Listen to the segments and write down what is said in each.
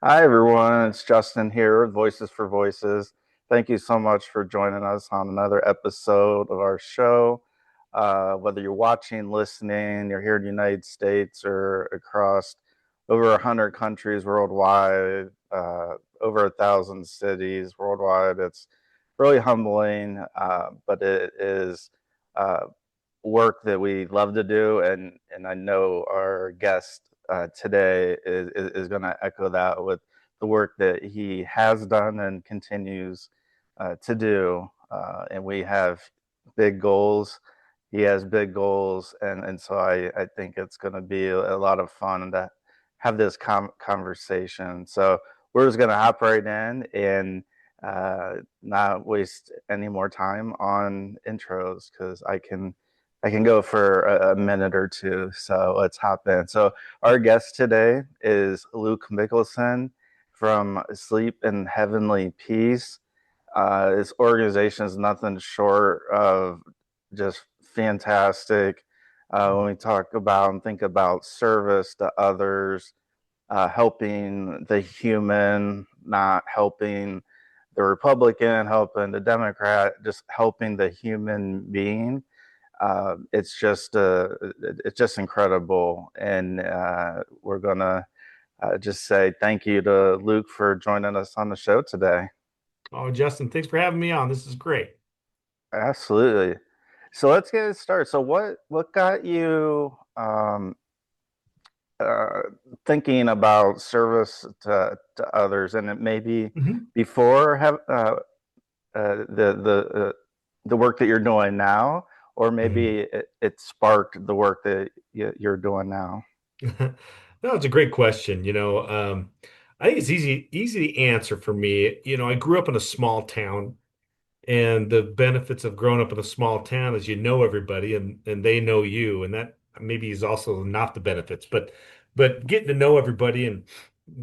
Hi, everyone. It's Justin here with Voices for Voices. Thank you so much for joining us on another episode of our show. Whether you're watching, listening, you're here in the United States or across over 100 countries worldwide, over 1,000 cities worldwide, it's really humbling, but it is uh, work that we love to do, and I know our guest today is going to echo that with the work that he has done and continues to do. And we have big goals. He has big goals, and so I think it's going to be a lot of fun to have this conversation. So we're just going to hop right in and not waste any more time on intros because I can go for a minute or two. So let's hop in. So our guest today is Luke Mickelson from Sleep in Heavenly Peace. This organization is nothing short of just fantastic. When we talk about and think about service to others, helping the human, not helping the Republican, helping the Democrat, just helping the human being. It's just incredible, and we're gonna just say thank you to Luke for joining us on the show today. Oh, Justin, thanks for having me on. This is great. Absolutely. So let's get it started. So what got you uh, thinking about service to others, and it maybe Mhm. before have the work that you're doing now, or Mhm. maybe it sparked the work that you're doing now. No, it's a great question. I think it's easy to answer for me. I grew up in a small town, and the benefits of growing up in a small town is you know everybody and they know you, and that maybe is also not the benefits, but getting to know everybody and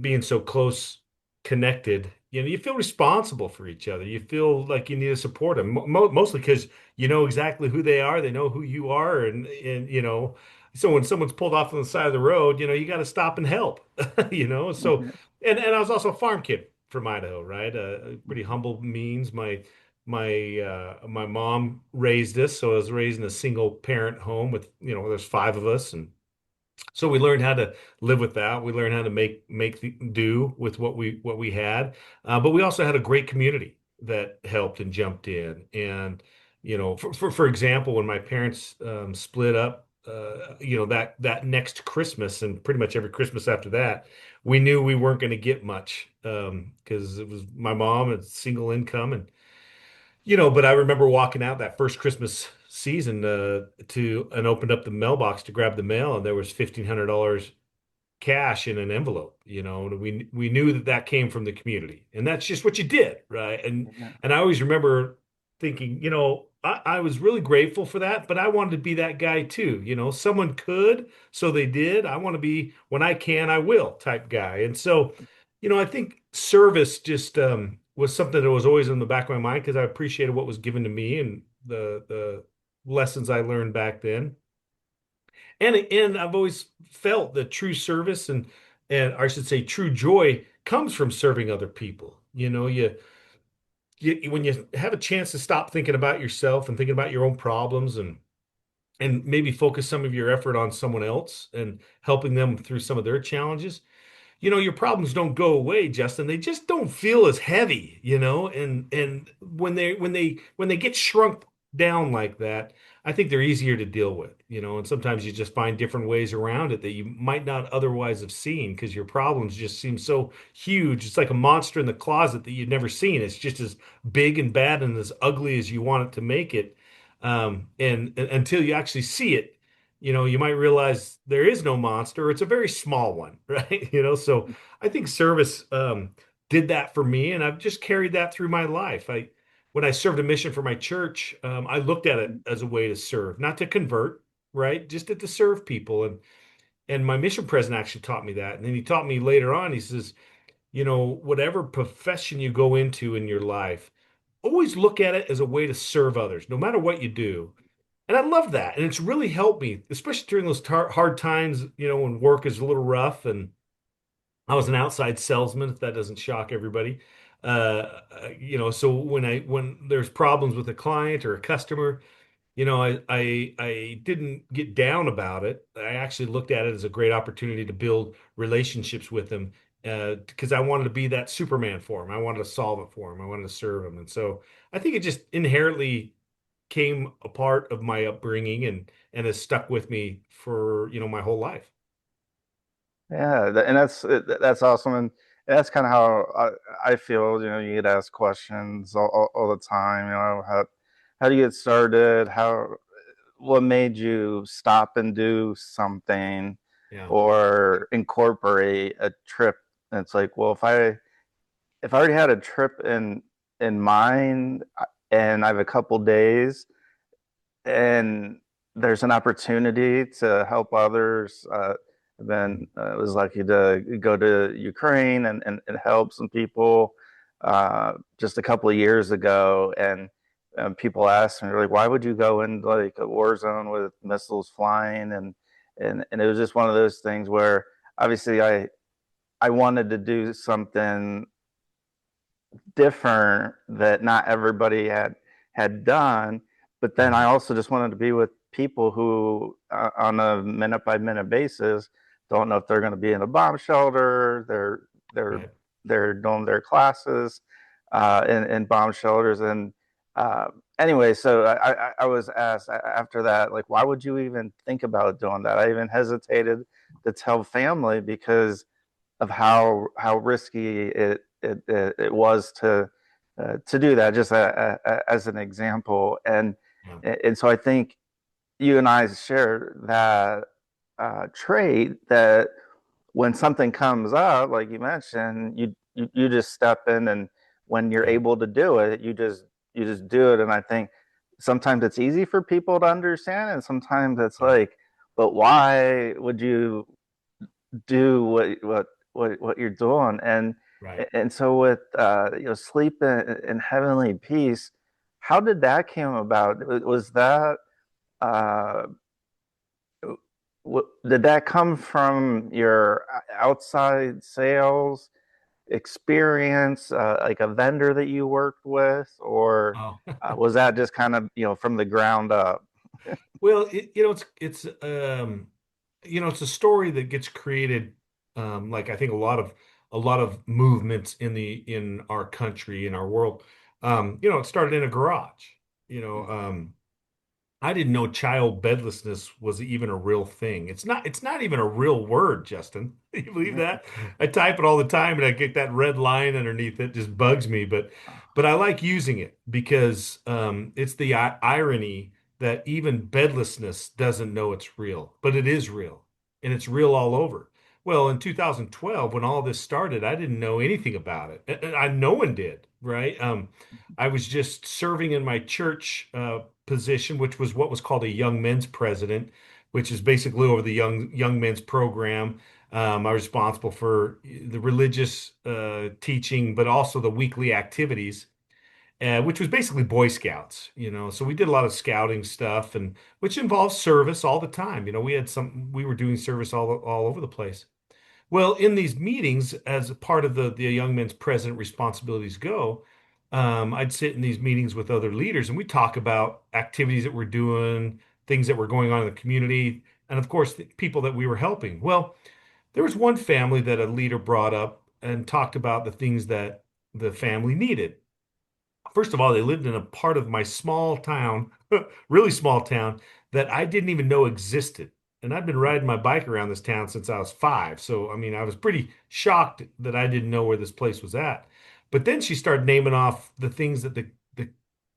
being so close connected, you feel responsible for each other. You feel like you need to support them, mostly because you know exactly who they are, they know who you are, and so when someone's pulled off on the side of the road, you got to stop and help. So Mhm. and I was also a farm kid from Idaho, right? Pretty humble means. My mom raised us, so I was raised in a single parent home with, there's five of us, and so we learned how to live with that. We learned how to do with what we had, but we also had a great community that helped and jumped in. And for example, when my parents split up, that next Christmas and pretty much every Christmas after that, we knew we weren't going to get much because it was my mom and single income, but I remember walking out that first Christmas season to and opened up the mailbox to grab the mail, and there was $1,500 cash in an envelope. And we knew that came from the community, and that's just what you did, right? And Yeah. and I always remember thinking, I was really grateful for that, but I wanted to be that guy too. Someone could, so they did. I want to be when I can, I will type guy. And so, I think service just was something that was always in the back of my mind because I appreciated what was given to me and the lessons I learned back then. And I've always felt that true service and I should say true joy comes from serving other people. When you have a chance to stop thinking about yourself and thinking about your own problems and maybe focus some of your effort on someone else and helping them through some of their challenges, your problems don't go away, Justin. They just don't feel as heavy, and when they get shrunk down like that, I think they're easier to deal with, and sometimes you just find different ways around it that you might not otherwise have seen because your problems just seem so huge. It's like a monster in the closet that you've never seen. It's just as big and bad and as ugly as you want it to make it. And until you actually see it, you might realize there is no monster. It's a very small one, right? So I think service did that for me, and I've just carried that through my life. When I served a mission for my church, I looked at it as a way to serve, not to convert, right? Just to serve people. And my mission president actually taught me that. And then he taught me later on, he says, whatever profession you go into in your life, always look at it as a way to serve others, no matter what you do. And I love that. And it's really helped me, especially during those hard times, when work is a little rough. And I was an outside salesman, if that doesn't shock everybody. So when there's problems with a client or a customer, I didn't get down about it. I actually looked at it as a great opportunity to build relationships with them, because I wanted to be that Superman for them. I wanted to solve it for them. I wanted to serve them. And so I think it just inherently came a part of my upbringing and has stuck with me for, my whole life. Yeah, and that's awesome, and that's kind of how I feel. You know, you get asked questions all the time. You know, how do you get started? What made you stop and do something, Yeah. or incorporate a trip? And it's like, well, if I already had a trip in mind, and I have a couple days, and there's an opportunity to help others. Then I was lucky to go to Ukraine and help some people just a couple of years ago. And people asked me, like, why would you go in like a war zone with missiles flying? And it was just one of those things where obviously I wanted to do something different that not everybody had done. But then I Right. also just wanted to be with people who, on a minute by minute basis, don't know if they're going to be in a bomb shelter. They're Right. they're doing their classes in bomb shelters. And uh, anyway, so I was asked after that, like, why would you even think about doing that? I even hesitated to tell family because of how risky it was to do that, just as an example. Yeah. And so I think you and I share that trait, that when something comes up, like you mentioned, you just step in, and when you're Yeah. able to do it, you just do it. And I think sometimes it's easy for people to understand, and sometimes it's Yeah. like, but why would you do what you're doing? Right. And so with sleep in heavenly peace, how did that came about? Was that uh did that come from your outside sales experience, like a vendor that you worked with, or Oh. was that just kind of from the ground up? Well, it's a story that gets created, like I think a lot of movements in our country, in our world. It started in a garage. You know, um, I didn't know child bedlessness was even a real thing. It's not even a real word, Justin. You believe that? I type it all the time and I get that red line underneath it. Just bugs me, but I like using it because it's the irony that even bedlessness doesn't know it's real, but it is real and it's real all over. Well, in 2012, when all this started, I didn't know anything about it. No one did, right? I was just serving in my church position, which was what was called a young men's president, which is basically over the young men's program. I was responsible for the religious teaching, but also the weekly activities, which was basically Boy Scouts. So we did a lot of scouting stuff, and which involves service all the time. We were doing service all over the place. Well, in these meetings, as a part of the young men's president responsibilities go, I'd sit in these meetings with other leaders and we talk about activities that we're doing, things that were going on in the community, and of course, the people that we were helping. Well, there was one family that a leader brought up and talked about the things that the family needed. First of all, they lived in a part of my small town, really small town, that I didn't even know existed. And I've been riding my bike around this town since I was 5. So, I mean, I was pretty shocked that I didn't know where this place was at. But then she started naming off the things that the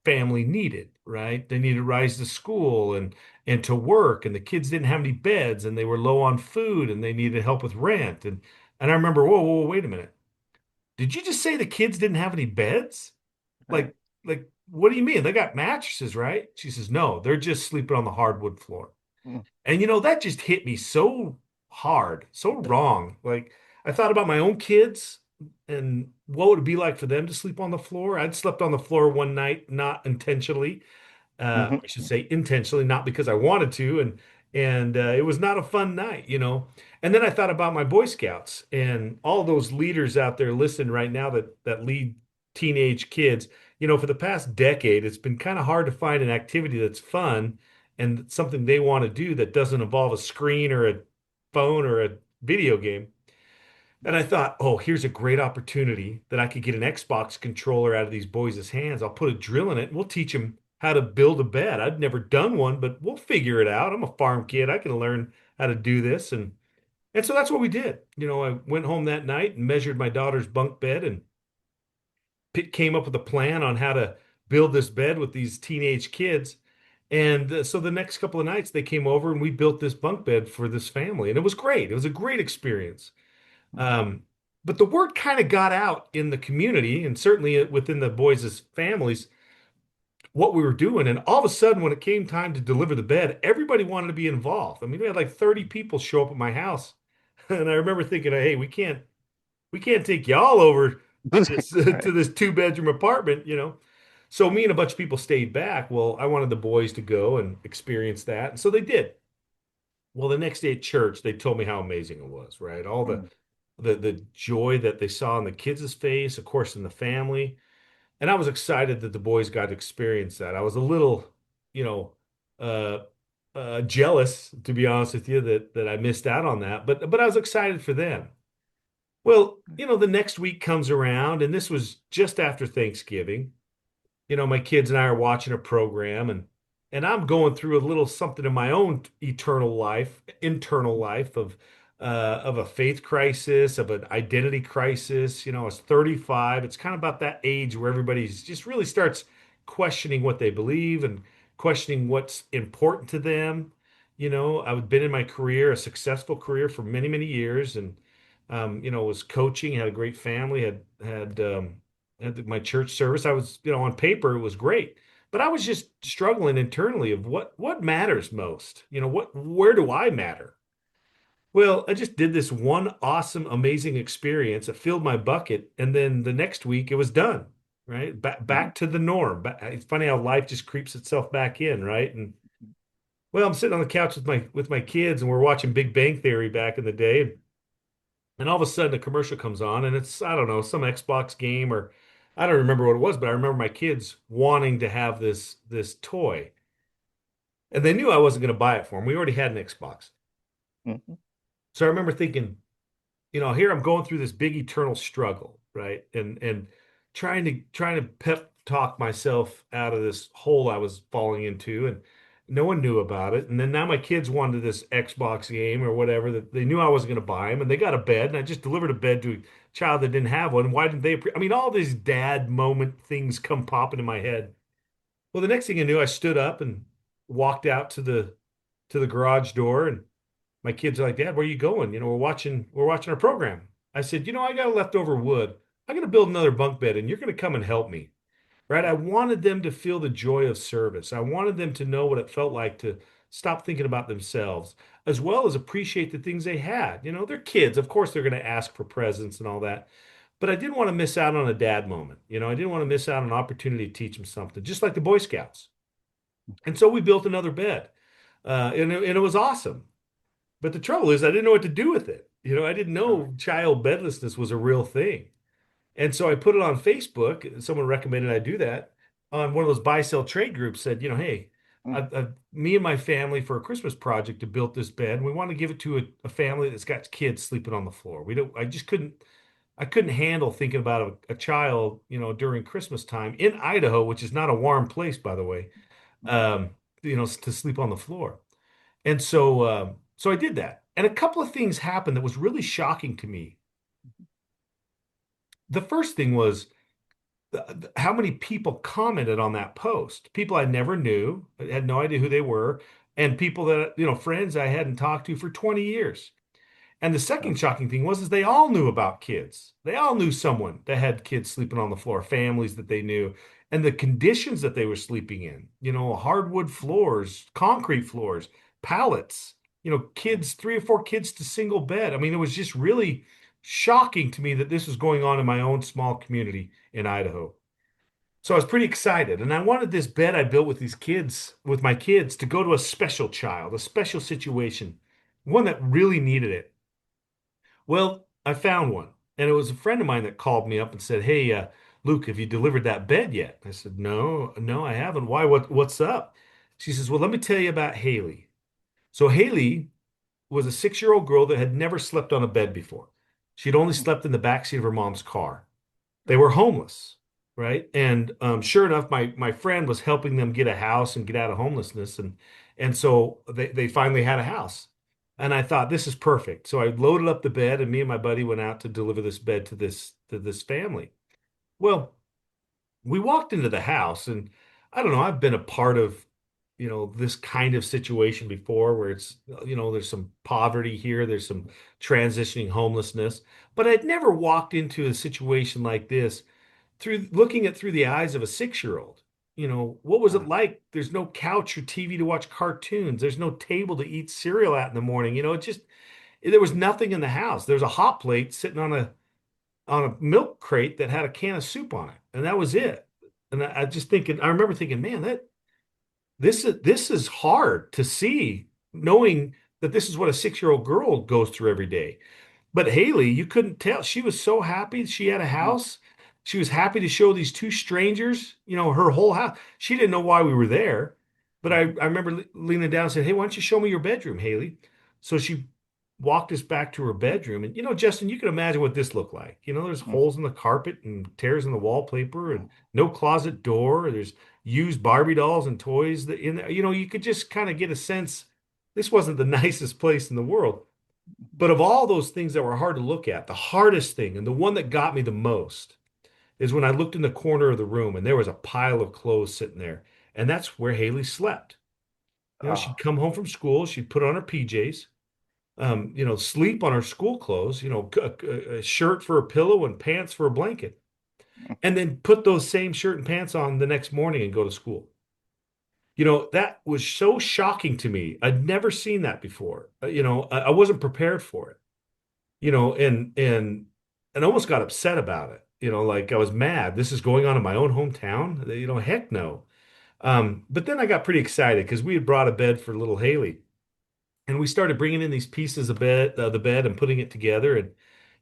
family needed, right? They needed rides to school and to work, and the kids didn't have any beds, and they were low on food, and they needed help with rent. And I remember, whoa, whoa, wait a minute. Did you just say the kids didn't have any beds? Right. Like, what do you mean? They got mattresses, right? She says, no, they're just sleeping on the hardwood floor. Mm, And that just hit me so hard, so wrong. Like, I thought about my own kids and what would it be like for them to sleep on the floor. I'd slept on the floor one night, not intentionally. I should mhm. say intentionally, not because I wanted to. And it was not a fun night, you know. And then I thought about my Boy Scouts and all those leaders out there listening right now that lead teenage kids. You know, for the past decade, it's been kind of hard to find an activity that's fun and something they want to do that doesn't involve a screen or a phone or a video game. And I thought, oh, here's a great opportunity that I could get an Xbox controller out of these boys' hands. I'll put a drill in it and we'll teach them how to build a bed. I've never done one, but we'll figure it out. I'm a farm kid. I can learn how to do this. And so that's what we did. You know, I went home that night and measured my daughter's bunk bed and came up with a plan on how to build this bed with these teenage kids. And so the next couple of nights they came over and we built this bunk bed for this family. And it was great. It was a great experience. Um, but the word kind of got out in the community and certainly within the boys' families what we were doing. And all of a sudden, when it came time to deliver the bed, everybody wanted to be involved. I mean, we had like 30 people show up at my house. And I remember thinking, hey, we can't take y'all over to this Right. to this two-bedroom apartment, you know. So me and a bunch of people stayed back. Well, I wanted the boys to go and experience that. And so they did. Well, the next day at church, they told me how amazing it was, right? All the Mm, the joy that they saw on the kids' face, of course, in the family. And I was excited that the boys got to experience that. I was a little, you know, uh, jealous, to be honest with you, that I missed out on that. But I was excited for them. Well, you know, the next week comes around, and this was just after Thanksgiving. You know, my kids and I are watching a program and I'm going through a little something in my own eternal life, internal life of a faith crisis, of an identity crisis. You know, I was 35. It's kind of about that age where everybody's just really starts questioning what they believe and questioning what's important to them. You know, I've been in my career, a successful career for many, many years, and you know, was coaching, had a great family, had at my church service. I was, you know, on paper it was great, but I was just struggling internally of what matters most. You know, where do I matter? Well, I just did this one awesome, amazing experience. It filled my bucket, and then the next week it was done. Right, back to the norm. It's funny how life just creeps itself back in, right? And well, I'm sitting on the couch with my kids, and we're watching Big Bang Theory back in the day, and all of a sudden a commercial comes on and it's, I don't know, some Xbox game or I don't remember what it was, but I remember my kids wanting to have this toy. And they knew I wasn't going to buy it for them. We already had an Xbox. mhm, So I remember thinking, you know, here I'm going through this big eternal struggle, right? And trying to pep talk myself out of this hole I was falling into, and no one knew about it. And then now my kids wanted this Xbox game or whatever that they knew I wasn't going to buy them, and they got a bed, and I just delivered a bed to a child that didn't have one. Why didn't they? I mean, all these dad moment things come popping in my head. Well, the next thing I knew, I stood up and walked out to the garage door, and my kids are like, Dad, where are you going? You know, we're watching our program. I said, you know, I got a leftover wood. I'm going to build another bunk bed and you're going to come and help me. Right? I wanted them to feel the joy of service. I wanted them to know what it felt like to stop thinking about themselves, as well as appreciate the things they had. You know, they're kids. Of course, they're going to ask for presents and all that. But I didn't want to miss out on a dad moment. You know, I didn't want to miss out on an opportunity to teach them something, just like the Boy Scouts. And so we built another bed. And it was awesome. But the trouble is, I didn't know what to do with it. You know, I didn't right, know child bedlessness was a real thing. And so I put it on Facebook. Someone recommended I do that on one of those buy sell trade groups. Said, you know, hey, mm, me and my family for a Christmas project to build this bed. And we want to give it to a family that's got kids sleeping on the floor. We don't. I just couldn't. I couldn't handle thinking about a child, you know, during Christmas time in Idaho, which is not a warm place, by the way. mm, Um, you know, to sleep on the floor. And so I did that. And a couple of things happened that was really shocking to me. The first thing was how many people commented on that post. People I never knew, I had no idea who they were, and people that, you know, friends I hadn't talked to for 20 years. And the yeah, second shocking thing was is they all knew about kids. They all knew someone that had kids sleeping on the floor, families that they knew, and the conditions that they were sleeping in. You know, hardwood floors, concrete floors, pallets, you know, kids, three or four kids to single bed. I mean, it was just really shocking to me that this was going on in my own small community in Idaho. So I was pretty excited, and I wanted this bed I built with these kids, with my kids, to go to a special child, a special situation, one that really needed it. Well, I found one, and it was a friend of mine that called me up and said, "Hey, Luke, have you delivered that bed yet?" I said, "No, no, I haven't. Why? What's up?" She says, "Well, let me tell you about Haley." So Haley was a 6-year-old girl that had never slept on a bed before. She'd only slept in the backseat of her mom's car. They were homeless, right? And sure enough, my friend was helping them get a house and get out of homelessness, and so they finally had a house. And I thought this is perfect. So I loaded up the bed, and me and my buddy went out to deliver this bed to this family. Well, we walked into the house, and I don't know, I've been a part of, this kind of situation before where it's, there's some poverty here, there's some transitioning homelessness, but I'd never walked into a situation like this through looking at through the eyes of a 6-year-old. What was it like? There's no couch or TV to watch cartoons. There's no table to eat cereal at in the morning. There was nothing in the house. There was a hot plate sitting on a milk crate that had a can of soup on it, and that was it. And I remember thinking, man, this is hard to see, knowing that this is what a 6-year-old girl goes through every day. But Haley, you couldn't tell. She was so happy she had a house. She was happy to show these two strangers, her whole house. She didn't know why we were there. But I remember leaning down and said, "Hey, why don't you show me your bedroom, Haley?" So she walked us back to her bedroom. And, Justin, you can imagine what this looked like. There's holes in the carpet and tears in the wallpaper and no closet door. There's used Barbie dolls and toys that in there. You could just kind of get a sense this wasn't the nicest place in the world. But of all those things that were hard to look at, the hardest thing and the one that got me the most is when I looked in the corner of the room and there was a pile of clothes sitting there. And that's where Haley slept. She'd Oh, come home from school, she'd put on her PJs, sleep on her school clothes, a shirt for a pillow and pants for a blanket, and then put those same shirt and pants on the next morning and go to school. That was so shocking to me. I'd never seen that before. I wasn't prepared for it. And almost got upset about it. Like I was mad. This is going on in my own hometown. Heck no. But then I got pretty excited because we had brought a bed for little Haley, and we started bringing in these pieces of the bed, and putting it together. And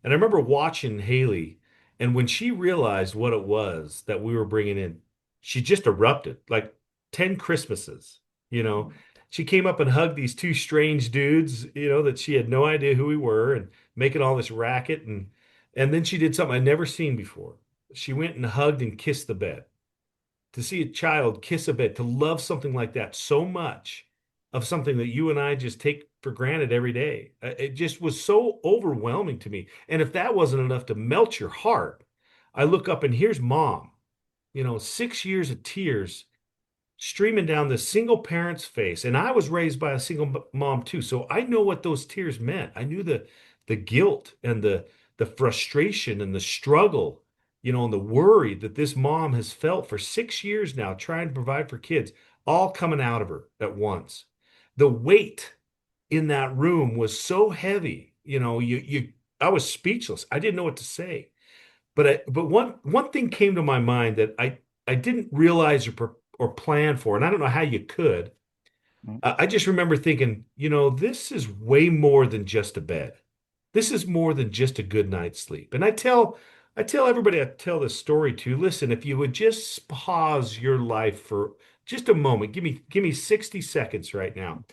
I remember watching Haley, and when she realized what it was that we were bringing in, she just erupted like 10 Christmases. You know, she came up and hugged these two strange dudes, that she had no idea who we were, and making all this racket. And then she did something I'd never seen before. She went and hugged and kissed the bed. To see a child kiss a bed, to love something like that so much, of something that you and I just take for granted every day. It just was so overwhelming to me. And if that wasn't enough to melt your heart, I look up and here's mom, 6 years of tears streaming down this single parent's face. And I was raised by a single mom too. So I know what those tears meant. I knew the guilt and the frustration and the struggle, and the worry that this mom has felt for 6 years now, trying to provide for kids, all coming out of her at once. The weight in that room was so heavy. I was speechless. I didn't know what to say. But one thing came to my mind that I didn't realize or plan for, and I don't know how you could. I just remember thinking, this is way more than just a bed. This is more than just a good night's sleep. And I tell everybody I tell this story to, listen, if you would just pause your life for just a moment, give me 60 seconds right now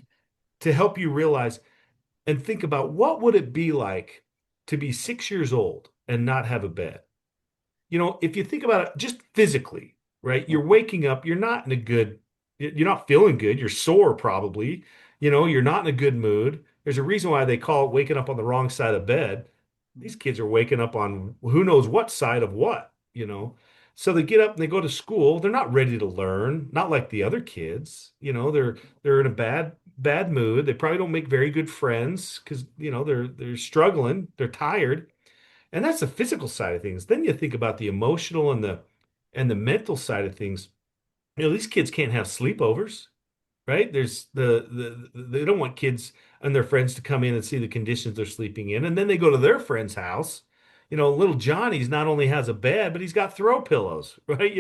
to help you realize and think about what would it be like to be 6 years old and not have a bed. If you think about it just physically, right? You're waking up, you're not feeling good, you're sore probably, you're not in a good mood. There's a reason why they call it waking up on the wrong side of bed. These kids are waking up on who knows what side of what. So they get up and they go to school. They're not ready to learn, not like the other kids. They're in a bad mood. They probably don't make very good friends because they're struggling, they're tired. And that's the physical side of things. Then you think about the emotional and the mental side of things. These kids can't have sleepovers, right? There's they don't want kids and their friends to come in and see the conditions they're sleeping in, and then they go to their friend's house. little Johnny's not only has a bed, but he's got throw pillows, right?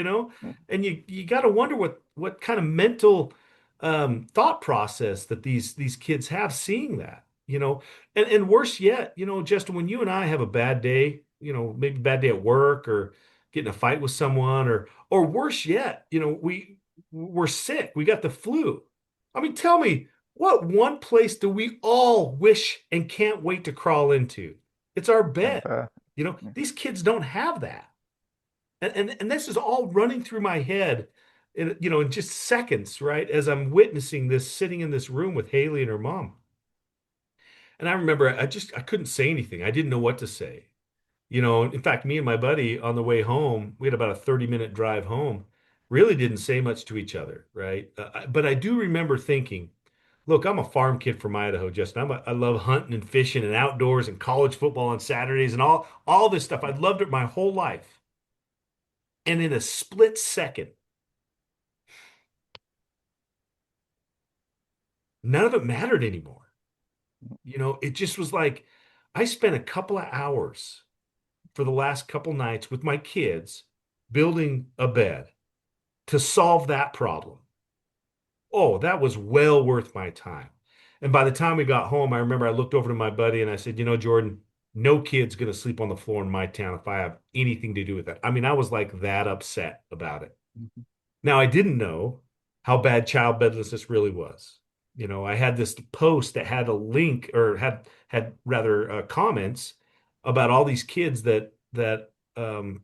And you got to wonder what kind of mental thought process that these kids have seeing that, and worse yet, Justin, when you and I have a bad day, maybe a bad day at work or getting in a fight with someone, or worse yet, we're sick, we got the flu. I mean, tell me, what one place do we all wish and can't wait to crawl into? It's our I bed. bet. These kids don't have that. And this is all running through my head in just seconds, right? As I'm witnessing this, sitting in this room with Haley and her mom. And I remember I couldn't say anything. I didn't know what to say. In fact, me and my buddy on the way home, we had about a 30-minute drive home, really didn't say much to each other, right? But I do remember thinking, look, I'm a farm kid from Idaho, Justin. I love hunting and fishing and outdoors and college football on Saturdays and all this stuff. I've loved it my whole life. And in a split second, none of it mattered anymore. It just was like I spent a couple of hours for the last couple nights with my kids building a bed to solve that problem. Oh, that was well worth my time. And by the time we got home, I remember I looked over to my buddy and I said, Jordan, no kid's going to sleep on the floor in my town if I have anything to do with that. I mean, I was like that upset about it. Mhm. Now, I didn't know how bad child bedlessness really was. I had this post that had a link or had rather comments about all these kids that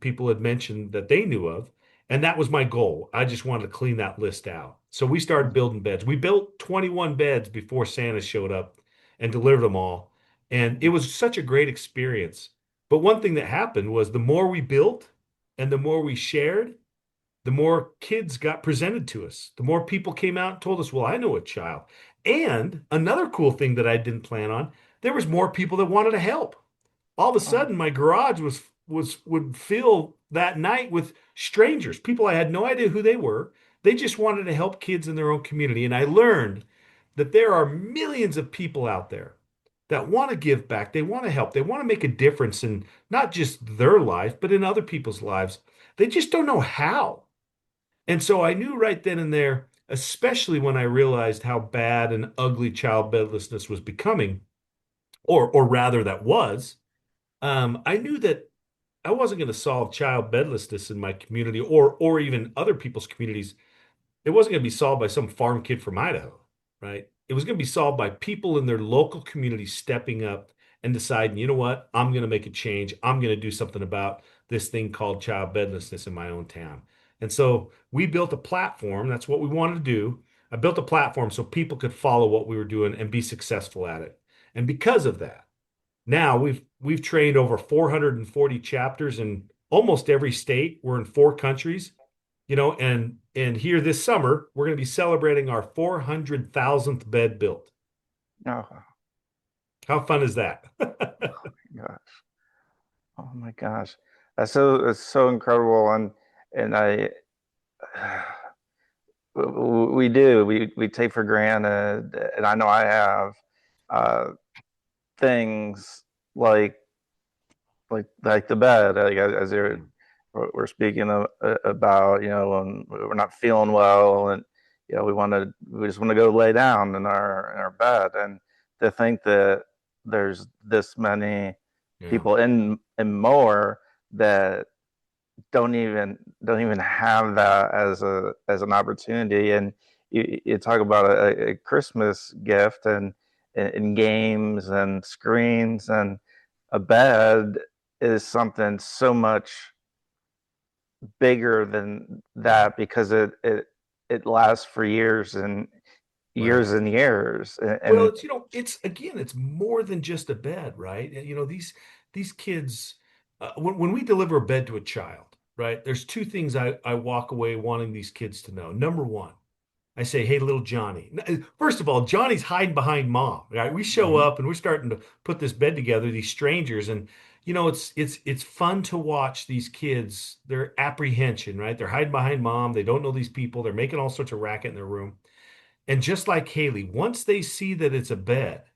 people had mentioned that they knew of, and that was my goal. I just wanted to clean that list out. So we started Mhm. building beds. We built 21 beds before Santa showed up and delivered them all, and it was such a great experience. But one thing that happened was the more we built and the more we shared, the more kids got presented to us. The more people came out and told us, well, I know a child. And another cool thing that I didn't plan on, there was more people that wanted to help. All of a Oh, sudden, my garage would fill that night with strangers, people I had no idea who they were. They just wanted to help kids in their own community. And I learned that there are millions of people out there that want to give back. They want to help. They want to make a difference in not just their life, but in other people's lives. They just don't know how. And so I knew right then and there, especially when I realized how bad and ugly child bedlessness was becoming, or rather that was, I knew that I wasn't going to solve child bedlessness in my community or even other people's communities. It wasn't going to be solved by some farm kid from Idaho, right? It was going to be solved by people in their local community stepping up and deciding, you know what, I'm going to make a change. I'm going to do something about this thing called child bedlessness in my own town. And so we built a platform. That's what we wanted to do. I built a platform so people could follow what we were doing and be successful at it. And because of that, now we've trained over 440 chapters in almost every state. We're in 4 countries, and here this summer we're going to be celebrating our 400,000th bed built. oh How fun is that? my gosh. Oh my gosh. It's so incredible. And I we do. We take for granted, and I know I have uh things like like the bed, like as you're we're speaking about, when we're not feeling well, and we just want to go lay down in our bed, and to think that there's this many Yeah, people in more that don't even have that as an opportunity. And you talk about a Christmas gift, and games and screens, and a bed is something so much bigger than yeah, that, because it lasts for years and right. years and years. Well, And it's again, it's more than just a bed, right? These kids, when we deliver a bed to a child, right? There's two things I walk away wanting these kids to know. Number one, I say, hey, little Johnny. First of all, Johnny's hiding behind mom, right? We show Mhm. up and we're starting to put this bed together, these strangers, and it's fun to watch these kids, their apprehension, right? They're hiding behind mom. They don't know these people. They're making all sorts of racket in their room. And just like Haley, once they see that it's a bed,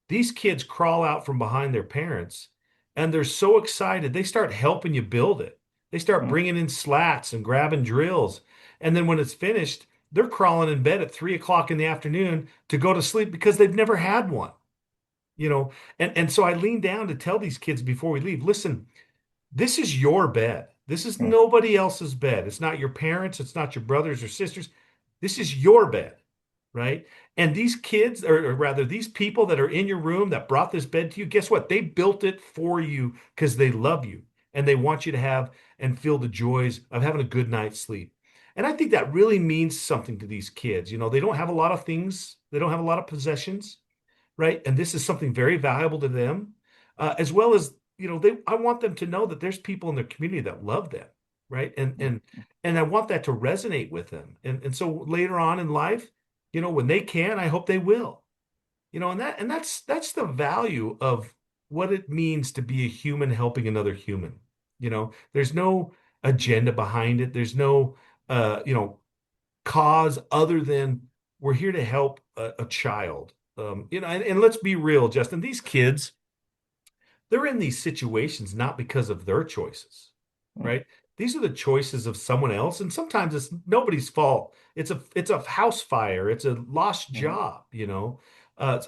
these kids crawl out from behind their parents and they're so excited. They start helping you build it. They start mm, bringing in slats and grabbing drills. And then when it's finished, they're crawling in bed at 3 o'clock in the afternoon to go to sleep because they've never had one, you know. And so I lean down to tell these kids before we leave, listen, this is your bed. This is mm, nobody else's bed. It's not your parents. It's not your brothers or sisters. This is your bed, right? And these kids, or rather, these people that are in your room that brought this bed to you, guess what? They built it for you because they love you and they want you to have and feel the joys of having a good night's sleep. And I think that really means something to these kids. You know, they don't have a lot of things, they don't have a lot of possessions, right? And this is something very valuable to them, as well as I want them to know that there's people in their community that love them, right? And mm, and and I want that to resonate with them. And so later on in life, when they can, I hope they will. And that's the value of what it means to be a human helping another human. There's no agenda behind it. There's no cause other than we're here to help a child. And let's be real, Justin, these kids, they're in these situations not because of their choices, mm, right? These are the choices of someone else, and sometimes it's nobody's fault. It's a house fire, it's a lost mm, job,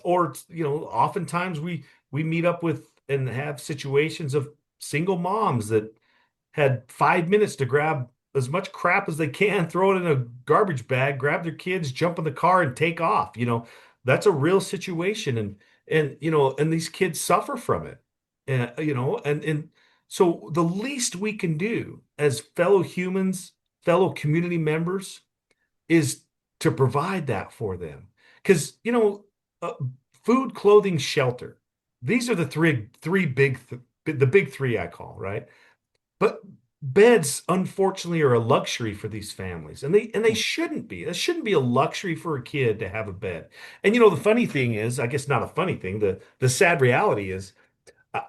or oftentimes we meet up with and have situations of single moms that had 5 minutes to grab as much crap as they can, throw it in a garbage bag, grab their kids, jump in the car, and take off. That's a real situation, and these kids suffer from it, and so the least we can do as fellow humans, fellow community members, is to provide that for them, because uh, food, clothing, shelter. These are the three the big three I call, right? But beds, unfortunately, are a luxury for these families, and they mm, shouldn't be. It shouldn't be a luxury for a kid to have a bed. And the funny thing is, I guess not a funny thing, the sad reality is,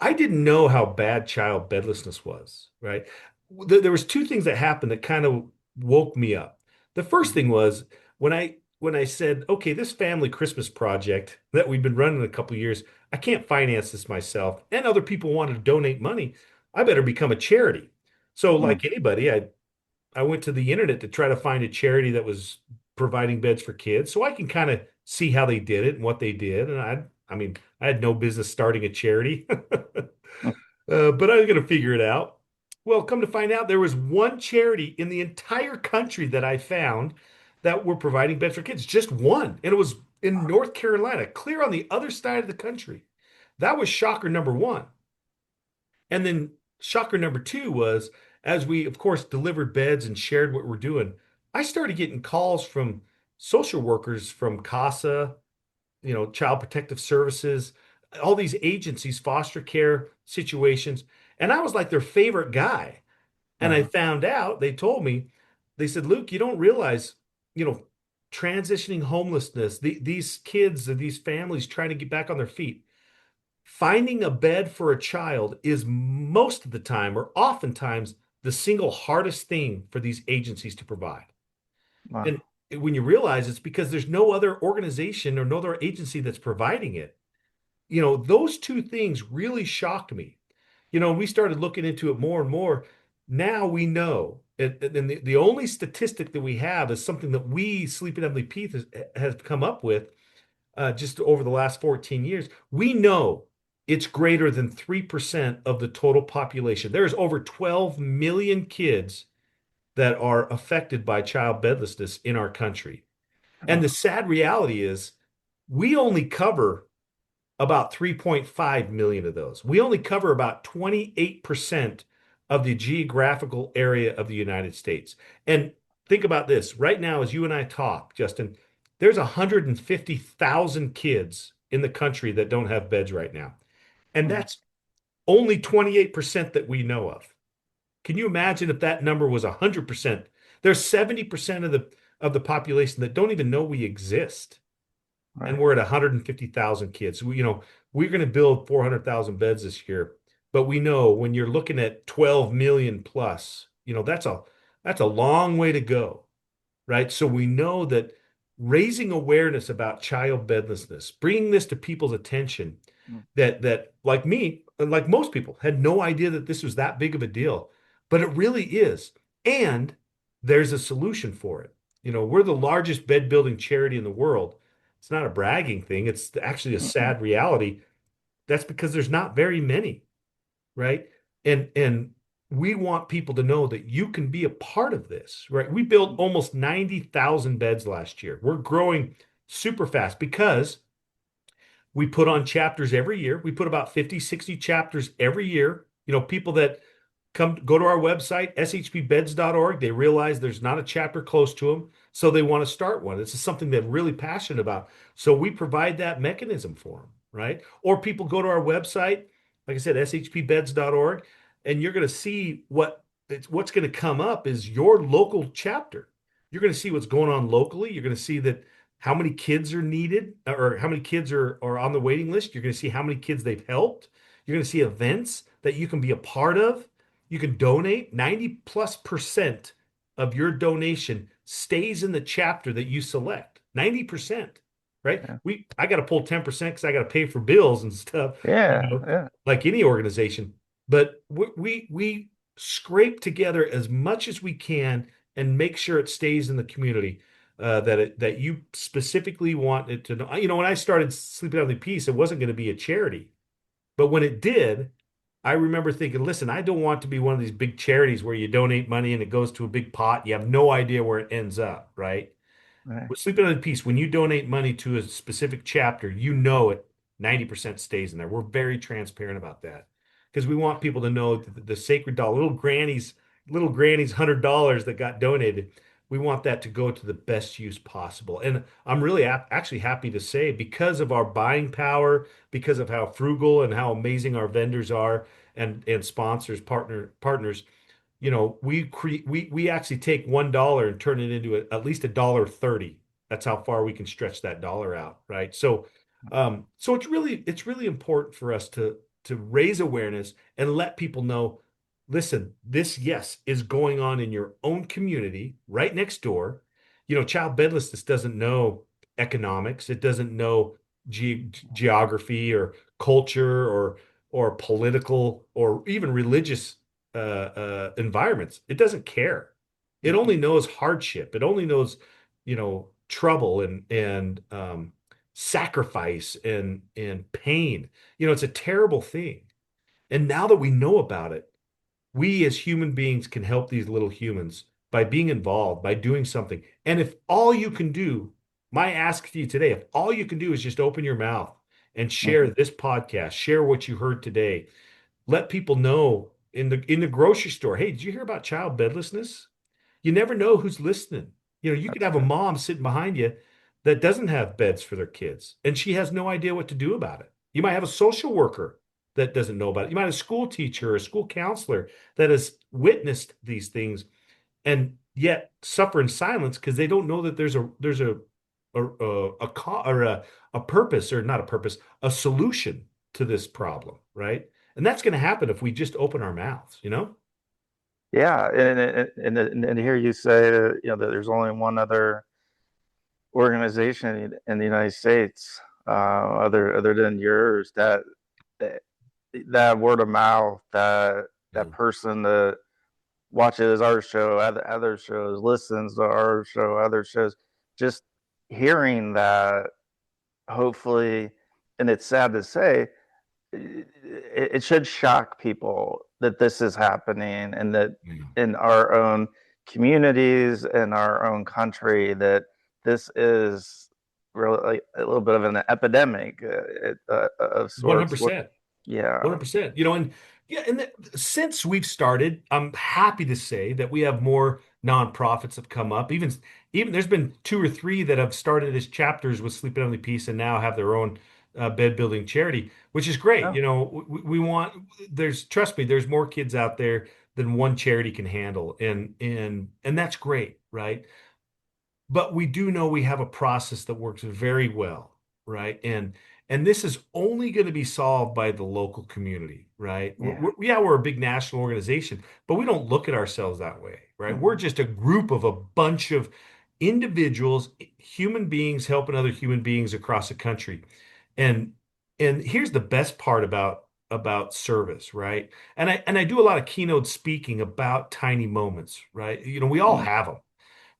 I didn't know how bad child bedlessness was, right? There was two things that happened that kind of woke me up. The first mm, thing was when I said, okay, this family Christmas project that we've been running a couple of years, I can't finance this myself, and other people wanted to donate money. I better become a charity. So, mm, like anybody, I went to the internet to try to find a charity that was providing beds for kids, so I can kind of see how they did it and what they did. And I mean, I had no business starting a charity, mm. but I was going to figure it out. Well, come to find out, there was one charity in the entire country that I found that were providing beds for kids, just one, and it was in North Carolina, clear on the other side of the country. That was shocker number one. And then shocker number two was, as we, of course, delivered beds and shared what we're doing, I started getting calls from social workers from CASA, Child Protective Services, all these agencies, foster care situations. And I was like their favorite guy. And I Uh-huh. found out, they told me, they said, Luke, you don't realize, you know, transitioning homelessness, these kids, these families trying to get back on their feet. Finding a bed for a child is most of the time, or oftentimes, the single hardest thing for these agencies to provide. Wow. And when you realize it's because there's no other organization or no other agency that's providing it, those two things really shocked me. We started looking into it more and more. Now we know, and the only statistic that we have is something that we, Sleep and Heavenly Peace, has come up with just over the last 14 years. We know it's greater than 3% of the total population. There's over 12 million kids that are affected by child bedlessness in our country. And the Oh, sad reality is we only cover about 3.5 million of those. We only cover about 28% of the geographical area of the United States. And think about this right now, as you and I talk, Justin, there's 150,000 kids in the country that don't have beds right now. And mm, that's only 28% that we know of. Can you imagine if that number was 100%? There's 70% of the population that don't even know we exist, and right. we're at 150,000 kids. We're going to build 400,000 beds this year, but we know when you're looking at 12 million plus, that's a long way to go, right? So we know that raising awareness about child bedlessness, bringing this to people's attention, Mm, that like me, like most people, had no idea that this was that big of a deal, but it really is. And there's a solution for it. We're the largest bed building charity in the world. It's not a bragging thing. It's actually a Mhm. sad reality. That's because there's not very many, right? And we want people to know that you can be a part of this, right? We built almost 90,000 beds last year. We're growing super fast because we put on chapters every year. We put about 50, 60 chapters every year. People that go to our website, shpbeds.org, they realize there's not a chapter close to them, so they want to start one. This is something they're really passionate about. So we provide that mechanism for them, right? Or people go to our website, like I said, shpbeds.org, and you're going to see what's going to come up is your local chapter. You're going to see what's going on locally. You're going to see that how many kids are needed or how many kids are on the waiting list. You're going to see how many kids they've helped. You're going to see events that you can be a part of. You can donate. 90+% of your donation stays in the chapter that you select. 90%, right? Yeah. I got to pull 10% because I got to pay for bills and stuff, Yeah. Yeah. like any organization. But we scrape together as much as we can and make sure it stays in the community that you specifically want it to know. When I started Sleeping on the Peace, it wasn't going to be a charity, but when it did, I remember thinking, listen, I don't want to be one of these big charities where you donate money and it goes to a big pot. You have no idea where it ends up, right? Right. With Sleeping on Peace, when you donate money to a specific chapter, you know it 90% stays in there. We're very transparent about that because we want people to know that the sacred dollar, little granny's $100 that got donated, we want that to go to the best use possible. And I'm really actually happy to say, because of our buying power, because of how frugal and how amazing our vendors are and sponsors, partners, we actually take $1 and turn it into at least $1.30. That's how far we can stretch that dollar out, right? So it's really important for us to raise awareness and let people know, listen, this, yes, is going on in your own community right next door. Child bedlessness doesn't know economics. It doesn't know geography or culture or political or even religious environments. It doesn't care. It Mhm. only knows hardship. It only knows, trouble and sacrifice and pain. It's a terrible thing. And now that we know about it, we as human beings can help these little humans by being involved, by doing something. And if all you can do, my ask to you today, if all you can do is just open your mouth and share Mhm. this podcast, share what you heard today, let people know in the grocery store, hey, did you hear about child bedlessness? You never know who's listening. You could That's have a good. mom sitting behind you that doesn't have beds for their kids, and she has no idea what to do about it. You might have a social worker that doesn't know about it. You might have a school teacher or a school counselor that has witnessed these things and yet suffer in silence because they don't know that there's a purpose, or not a purpose, a solution to this problem, right? And that's going to happen if we just open our mouths. Yeah, and hear you say that there's only one other organization in the United States, other than yours, that that word of mouth, that Yeah. person that watches our show, other shows, listens to our show, other shows, just hearing that, hopefully, and it's sad to say, it should shock people that this is happening, and that Yeah. in our own communities, in our own country, that this is really like a little bit of an epidemic of sorts. What? 100%. Yeah. 100%. And yeah, since we've started, I'm happy to say that we have more nonprofits have come up. Even there's been two or three that have started as chapters with Sleep Only Peace and now have their own bed building charity, which is great. Oh, We want trust me, there's more kids out there than one charity can handle, and that's great, right? But we do know we have a process that works very well, right? And this is only going to be solved by the local community, right? yeah. Yeah, we're a big national organization, but we don't look at ourselves that way, right? We're Mhm. just a group of a bunch of individuals, human beings helping other human beings across the country. And and here's the best part about about service, right? And I do a lot of keynote speaking about tiny moments, right? We all Mm, have them.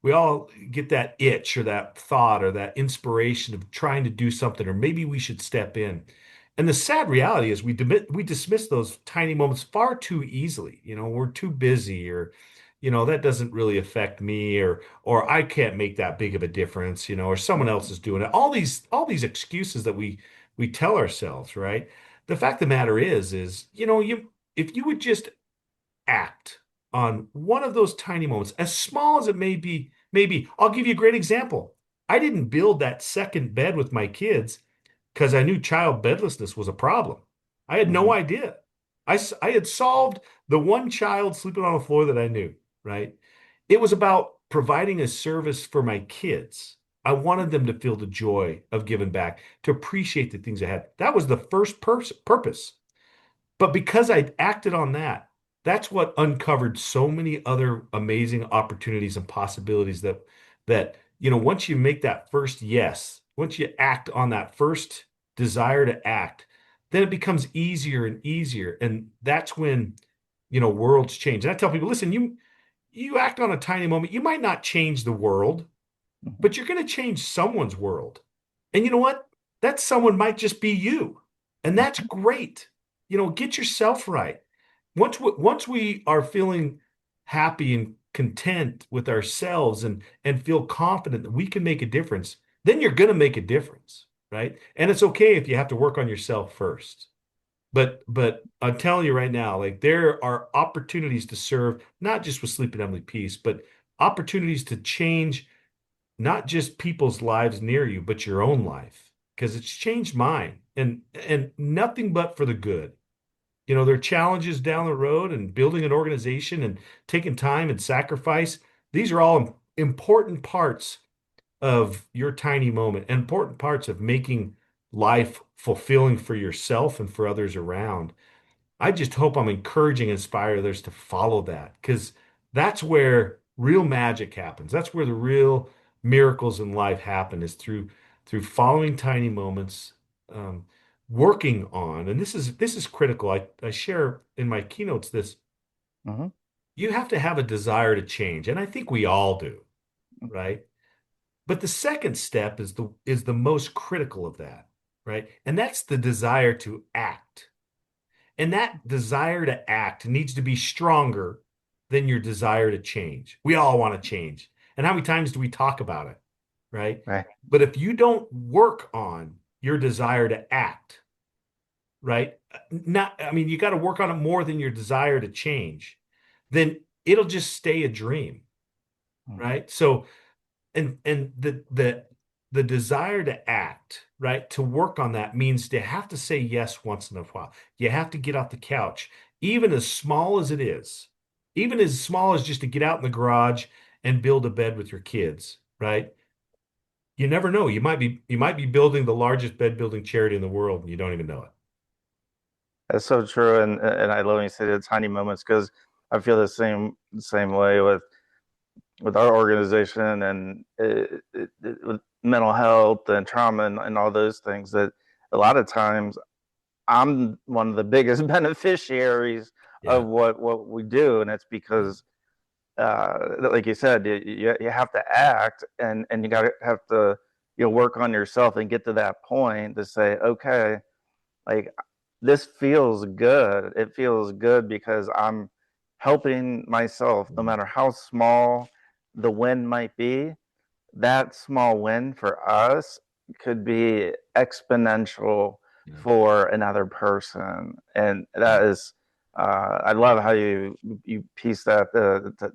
We all get that itch or that thought or that inspiration of trying to do something, or maybe we should step in. And the sad reality is we dismiss those tiny moments far too easily. We're too busy, or that doesn't really affect me, or I can't make that big of a difference, or someone else mm, is doing it. All these excuses that we tell ourselves, right? The fact of the matter is, you if you would just act on one of those tiny moments, as small as it may be. Maybe I'll give you a great example. I didn't build that second bed with my kids because I knew child bedlessness was a problem. I had no mhm, idea. I had solved the one child sleeping on the floor that I knew, right? It was about providing a service for my kids. I wanted them to feel the joy of giving back, to appreciate the things I had. That was the first purpose. But because I acted on that, that's what uncovered so many other amazing opportunities and possibilities that once you make that first yes, once you act on that first desire to act, then it becomes easier and easier. And that's when worlds change. And I tell people, listen, you act on a tiny moment, you might not change the world, mhm, but you're going to change someone's world. And you know what? That someone might just be you. And that's mhm. great. Get yourself right. Once we are feeling happy and content with ourselves and feel confident that we can make a difference, then you're going to make a difference, right? And it's okay if you have to work on yourself first. But I'm telling you right now, like there are opportunities to serve, not just with Sleep and Emily Peace, but opportunities to change not just people's lives near you, but your own life, because it's changed mine, and nothing but for the good. There are challenges down the road, and building an organization and taking time and sacrifice. These are all important parts of your tiny moment, and important parts of making life fulfilling for yourself and for others around. I just hope I'm encouraging and inspire others to follow that, because that's where real magic happens. That's where the real miracles in life happen, is through following tiny moments, um, working on, and this is critical. I share in my keynotes this. Mhm. You have to have a desire to change, and I think we all do, right? But the second step is the most critical of that, right? And that's the desire to act. And that desire to act needs to be stronger than your desire to change. We all want to change. And how many times do we talk about it? Right. Right. But if you don't work on your desire to act, right? I mean, you got to work on it more than your desire to change, then it'll just stay a dream. Mhm. Right. So and the desire to act, right, to work on that means to have to say yes once in a while. You have to get off the couch, even as small as it is, even as small as just to get out in the garage and build a bed with your kids, right? You never know. You might be building the largest bed building charity in the world and you don't even know it. That's so true, and I love when you say the tiny moments because I feel the same way with our organization and with mental health and trauma and all those things. That a lot of times I'm one of the biggest beneficiaries Yeah. of what we do, and it's Yeah. because like you said, you have to act, and you got to have to work on yourself and get to that point to say, okay, like this feels good. It feels good because I'm helping myself, no matter how small the win might be. That small win for us could be exponential Yeah. for another person, and Yeah. that is I love how you piece that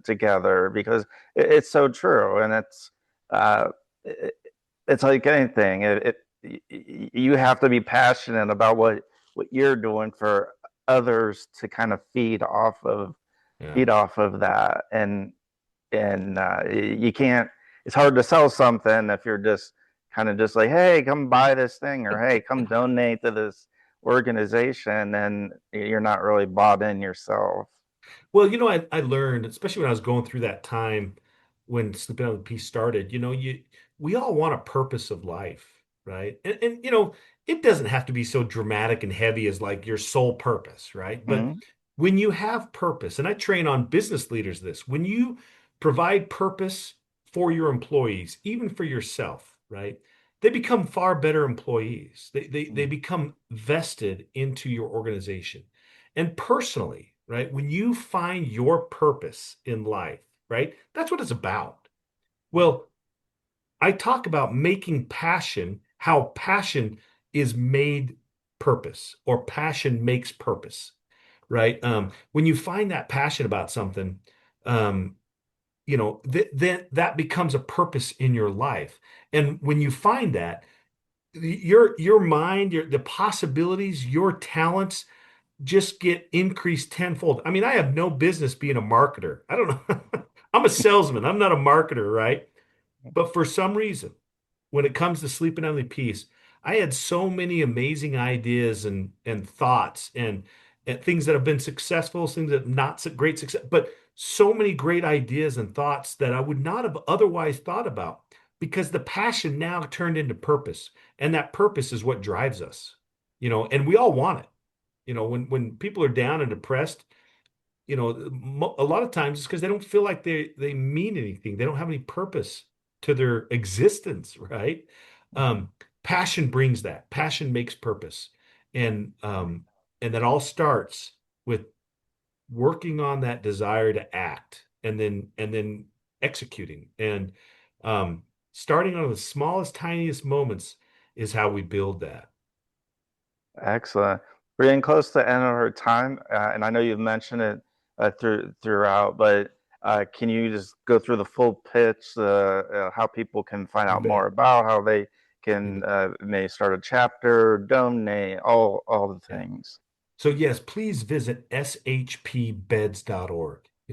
together because it's so true, and uh, it, it's like anything. You have to be passionate about what you're doing for others to kind of Yeah. feed off of that, and you can't. It's hard to sell something if you're just kind of just like, hey, come buy this thing, or hey, come donate to this organization, and you're not really bought in yourself. Well, I learned, especially when I was going through that time when Sleeping Out with Peace started, we all want a purpose of life, right? And it doesn't have to be so dramatic and heavy as like your sole purpose, right? But Mhm. when you have purpose, and I train on business leaders this, when you provide purpose for your employees, even for yourself, right? They become far better employees. They Mhm. become vested into your organization. And personally, right? When you find your purpose in life, right? That's what it's about. Well, I talk about making passion, how passion is made purpose or passion makes purpose, right? When you find that passion about something, um, then that becomes a purpose in your life. And when you find that, your mind, the possibilities, your talents just get increased tenfold. I mean, I have no business being a marketer. I don't know. I'm a salesman. I'm not a marketer, right? But for some reason, when it comes to sleep and heavenly peace, I had so many amazing ideas and thoughts and things that have been successful, things that not so great success, but so many great ideas and thoughts that I would not have otherwise thought about because the passion now turned into purpose. And that purpose is what drives us, and we all want it. When people are down and depressed, a lot of times it's because they don't feel like they mean anything. They don't have any purpose to their existence, right? Mhm. Um, Passion brings that. Passion makes purpose, and that all starts with working on that desire to act, and then executing, and starting on the smallest, tiniest moments is how we build that. Excellent. We're getting close to the end of our time, and I know you've mentioned it throughout, but can you just go through the full pitch, how people can find You out more bet. about how they You can bet. may start a chapter, donate, all the Yeah. things. So yes, please visit shpbeds.org.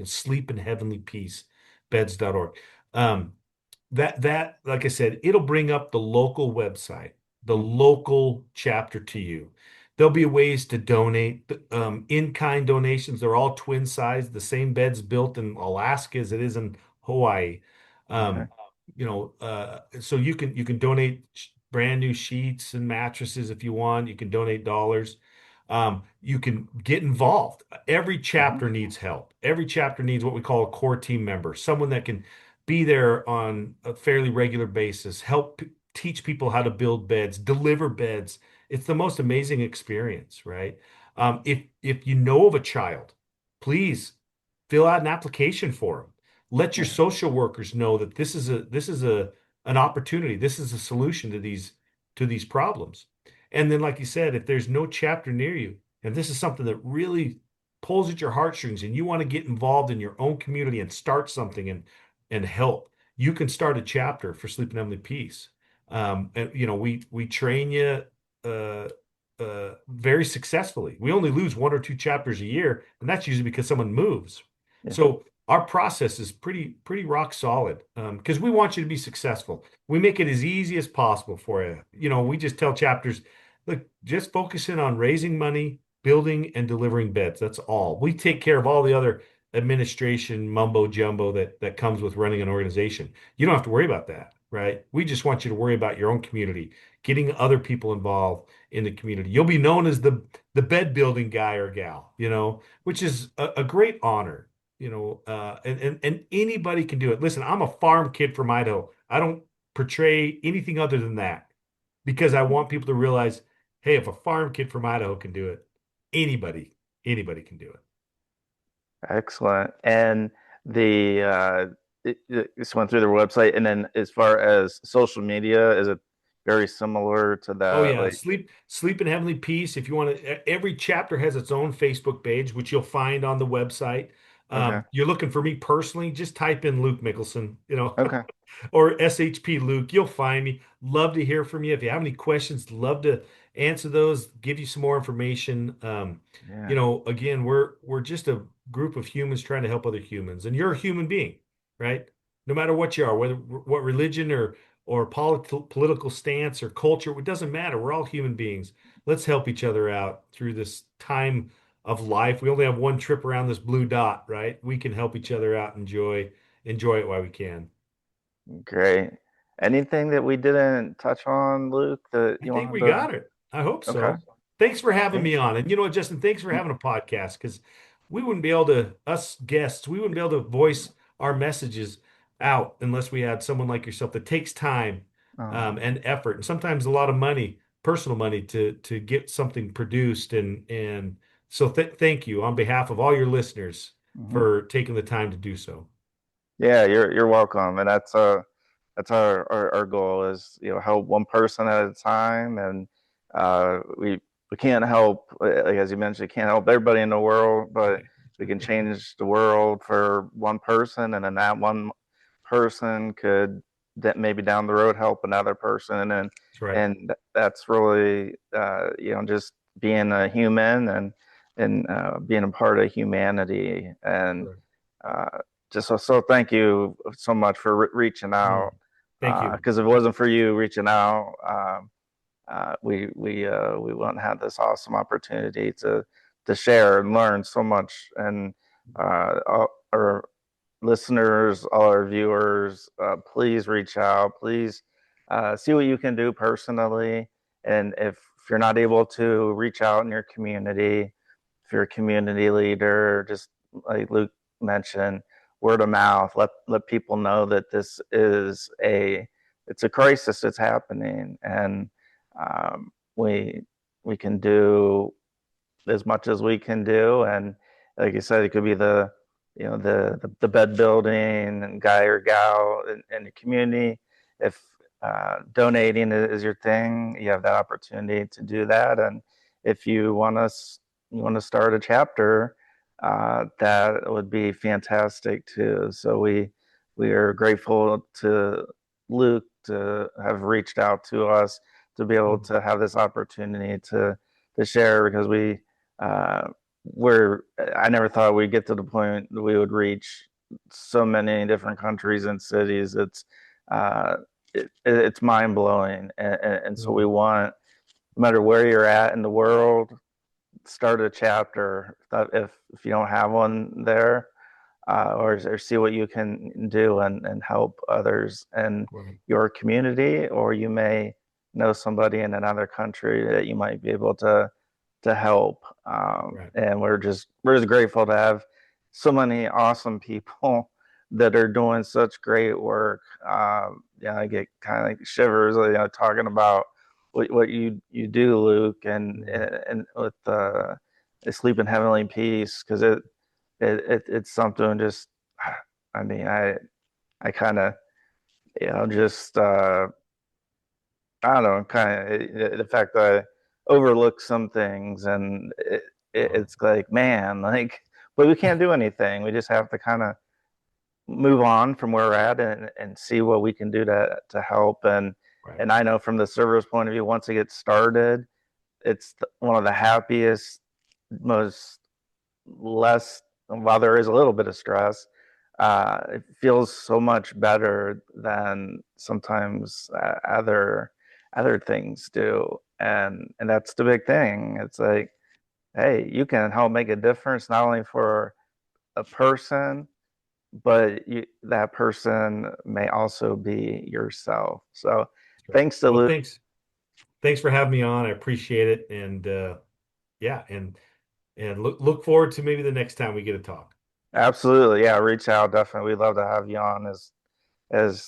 Sleep in heavenly peace, beds.org. Um, that like I said, it'll bring up the local website, the Mhm. local chapter to you. There'll be ways to donate, in-kind donations. They're all twin size, the same beds built in Alaska as it is in Hawaii. Okay. Um, so you can donate brand new sheets and mattresses if you want. You can donate dollars. You can get involved. Every Mhm. chapter needs help. Every chapter needs what we call a core team member, someone that can be there on a fairly regular basis, help teach people how to build beds, deliver beds. It's the most amazing experience, right? If you know of a child, please fill out an application for them. Let your Yeah. social workers know that this is a an opportunity. This is a solution to these problems. And then, like you said, if there's no chapter near you, and this is something that really pulls at your heartstrings, and you want to get involved in your own community and start something and help, you can start a chapter for Sleep and Heavenly Peace. And we train you uh, very successfully. We only lose one or two chapters a year, and that's usually because someone moves. Yeah. So our process is pretty rock solid because we want you to be successful. We make it as easy as possible for you. We just tell chapters, look, just focusing on raising money, building, and delivering beds. That's all. We take care of all the other administration mumbo jumbo that comes with running an organization. You don't have to worry about that, right? We just want you to worry about your own community, getting other people involved in the community. You'll be known as the bed building guy or gal, which is a great honor. And anybody can do it. Listen, I'm a farm kid from Idaho. I don't portray anything other than that because I want people to realize, hey, if a farm kid from Idaho can do it, anybody, anybody can do it. Excellent. And the it just went through their website, and then as far as social media, is it very similar to Oh that? yeah, Like, sleep in heavenly peace. If you want to, every chapter has its own Facebook page, which you'll find on the website. okay, You're looking for me personally, just type in Luke Mickelson, okay, or SHP Luke. You'll find me. Love to hear from you. If you have any questions, love to answer those, give you some more information. yeah, Again, we're just a group of humans trying to help other humans, and you're a human being, right? No matter what you are, whether what religion or political stance or culture, it doesn't matter. We're all human beings. Let's help each other out through this time of life. We only have one trip around this blue dot, right? We can help each other out, enjoy it while we can. great. Anything that we didn't touch on, Luke, that I you think wanted we to? got it. I hope Okay. so. Thanks for having Yeah. me on. And you know what, Justin, thanks for having a podcast because we wouldn't be able to, us guests, we wouldn't be able to voice our messages out unless we had someone like yourself that takes time Um, and effort and sometimes a lot of money, personal money to get something produced. And so thank you on behalf of all your listeners mhm. for taking the time to do so. Yeah, you're welcome, and that's our goal is help one person at a time, and we can't help like as you mentioned, can't help everybody in the world, but Right. we can change the world for one person, and then that one person could that maybe down the road help another person, That's right. and that's really just being a human and being a part of humanity and. Right. Uh, so thank you so much for reaching No, out. thank you. Because if it wasn't for you reaching out, we wouldn't have this awesome opportunity to share and learn so much. And our listeners, all our viewers, please reach out. Please see what you can do personally. And if you're not able to reach out in your community, if you're a community leader, just like Luke mentioned, word of mouth, let people know that this is it's a crisis that's happening, and um, we we can do as much as we can do. And like you said, it could be the bed building and guy or gal in the community. If donating is your thing, you have that opportunity to do that. And if you want to start a chapter, that would be fantastic too. So we are grateful to Luke to have reached out to us to be able to have this opportunity to share because uh, we're I never thought we'd get to the point that we would reach so many different countries and cities. Uh, it's mind blowing, and so we No, want no matter where you're at in the world, start a chapter. If you don't have one there, or see what you can do and help others in right. your community, or you may know somebody in another country that you might be able to help. Right. And we're just grateful to have so many awesome people that are doing such great work. Yeah, I get kind of like shivers, talking about what you do, Luke, and with sleep in heavenly peace, because it's something just. I mean, I kind of just I don't know, kind of the fact that I overlook some things, and Wow. it's like, man, like, but we can't do anything. We just have to kind of move on from where we're at and see what we can do to help. Right. And I know from the server's point of view, once it gets started, it's one of the happiest, most less, while there is a little bit of stress, it feels so much better than sometimes other things do, and that's the big thing. It's like, hey, you can help make a difference not only for a person, but that person may also be yourself. So, That's right. thanks to Well, Luke. thanks for having me on. I appreciate it. And yeah, and look forward to maybe the next time we get to talk. Absolutely, yeah, reach out. Definitely, we'd love to have you on as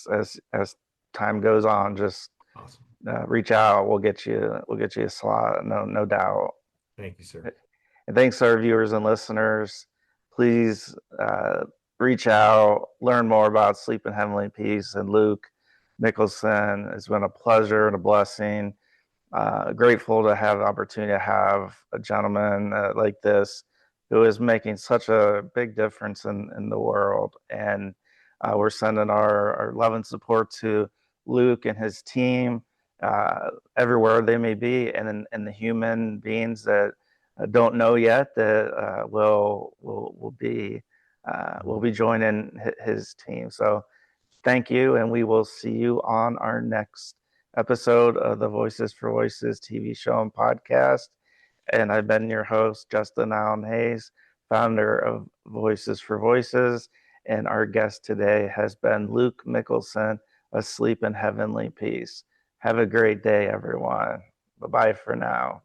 time goes on. Just Awesome. reach out. We'll get you a slot. No doubt. Thank you, sir. And thanks to our viewers and listeners. Please reach out, learn more about Sleep in Heavenly Peace and Luke Mickelson. It's been a pleasure and a blessing. Grateful to have the opportunity to have a gentleman like this who is making such a big difference in the world. And we're sending our love and support to Luke and his team everywhere they may be, and the human beings that don't know yet that will be joining his team. So thank you, and we will see you on our next episode of the Voices for Voices TV show and podcast. And I've been your host, Justin Allen Hayes, founder of Voices for Voices. And our guest today has been Luke Mickelson, Asleep in Heavenly Peace. Have a great day, everyone. Bye bye for now.